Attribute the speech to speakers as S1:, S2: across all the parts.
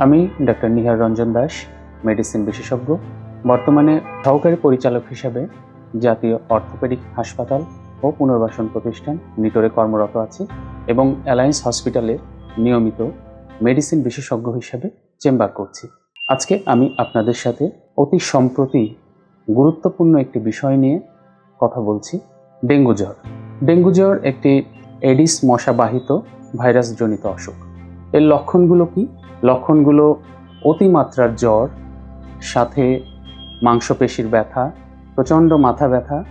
S1: আমি doctor Nihar Ranjan Das, medicine বিশেষজ্ঞ, বর্তমানে সহকারী পরিচালক হিসাবে জাতীয় অর্থোপেডিক হাসপাতাল ও পুনর্বাসন প্রতিষ্ঠান নিটোরে কর্মরত আছি এবং অ্যালায়েন্স হসপিটালে নিয়মিত মেডিসিন বিশেষজ্ঞ হিসাবে চেম্বার করছি। আজকে আমি আপনাদের সাথে অতি সম্প্রতি গুরুত্বপূর্ণ একটি বিষয় নিয়ে কথা বলছি, ডেঙ্গু জ্বর। ডেঙ্গু জ্বর একটি এডিস মশাবাহিত ভাইরাসজনিত অসুখ। এর লক্ষণগুলো কি? লক্ষণগুলো অতিমাত্রার জ্বর, সাথে মাংসপেশির ব্যথা, প্রচণ্ড মাথা ব্যথা,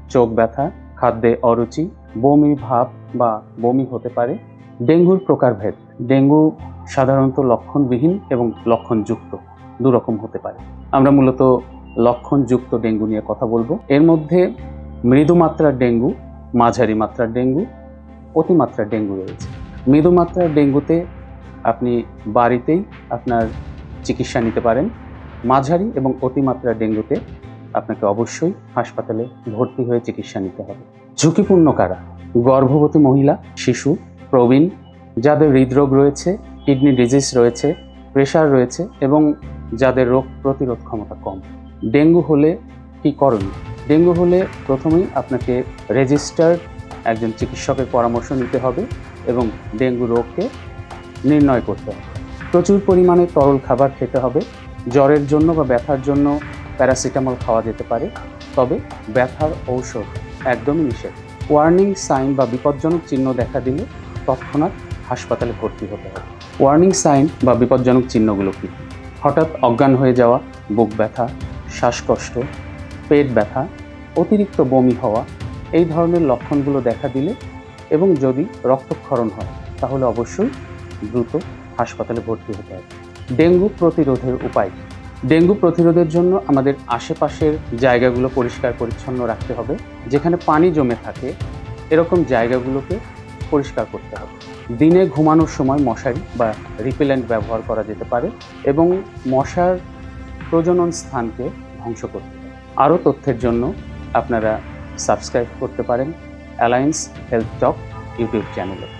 S1: চোখ ব্যথা, খাদ্যে অরুচি, বমি ভাব বা বমি হতে পারে। ডেঙ্গুর প্রকারভেদ। ডেঙ্গু সাধারণত লক্ষণবিহীন এবং লক্ষণযুক্ত দুরকম হতে পারে। আমরা মূলত লক্ষণযুক্ত ডেঙ্গু নিয়ে কথা বলবো। এর মধ্যে মৃদু মাত্রার ডেঙ্গু, মাঝারি মাত্রার ডেঙ্গু, অতিমাত্রার ডেঙ্গু রয়েছে। মৃদু মাত্রার ডেঙ্গুতে আপনি বাড়িতেই আপনার চিকিৎসা নিতে পারেন। মাঝারি এবং অতিমাত্রার ডেঙ্গুতে আপনাকে অবশ্যই হাসপাতালে ভর্তি হয়ে চিকিৎসা নিতে হবে। ঝুঁকিপূর্ণ কারা? গর্ভবতী মহিলা, শিশু, প্রবীণ, যাদের হৃদরোগ রয়েছে, কিডনি ডিজিজ রয়েছে, প্রেশার রয়েছে এবং যাদের রোগ প্রতিরোধ ক্ষমতা কম। ডেঙ্গু হলে কি করণীয়? ডেঙ্গু হলে প্রথমেই আপনাকে রেজিস্টার্ড একজন চিকিৎসকের পরামর্শ নিতে হবে এবং ডেঙ্গু রোগকে নির্ণয় করতে হবে। প্রচুর পরিমাণে তরল খাবার খেতে হবে। জ্বরের জন্য বা ব্যথার জন্য প্যারাসিটামল খাওয়া যেতে পারে, তবে ব্যথার ঔষধ একদমই নিষেধ। ওয়ার্নিং সাইন বা বিপজ্জনক চিহ্ন দেখা দিলে তৎক্ষণাৎ হাসপাতালে ভর্তি হতে হবে। ওয়ার্নিং সাইন বা বিপজ্জনক চিহ্নগুলো কী? হঠাৎ অজ্ঞান হয়ে যাওয়া, বুক ব্যথা, শ্বাসকষ্ট, পেট ব্যথা, অতিরিক্ত বমি হওয়া, এই ধরনের লক্ষণগুলো দেখা দিলে এবং যদি রক্তক্ষরণ হয় তাহলে অবশ্যই দ্রুত হাসপাতালে ভর্তি হতে হবে। ডেঙ্গু প্রতিরোধের উপায়। ডেঙ্গু প্রতিরোধের জন্য আমাদের আশেপাশের জায়গাগুলো পরিষ্কার পরিচ্ছন্ন রাখতে হবে। যেখানে পানি জমে থাকে এরকম জায়গাগুলোকে পরিষ্কার করতে হবে। দিনে ঘুমানোর সময় মশারি বা রিপেলেন্ট ব্যবহার করা যেতে পারে এবং মশার প্রজনন স্থানকে ধ্বংস করতে হবে। আরও তথ্যের জন্য আপনারা সাবস্ক্রাইব করতে পারেন অ্যালায়েন্স হেলথ টক ইউটিউব চ্যানেলে।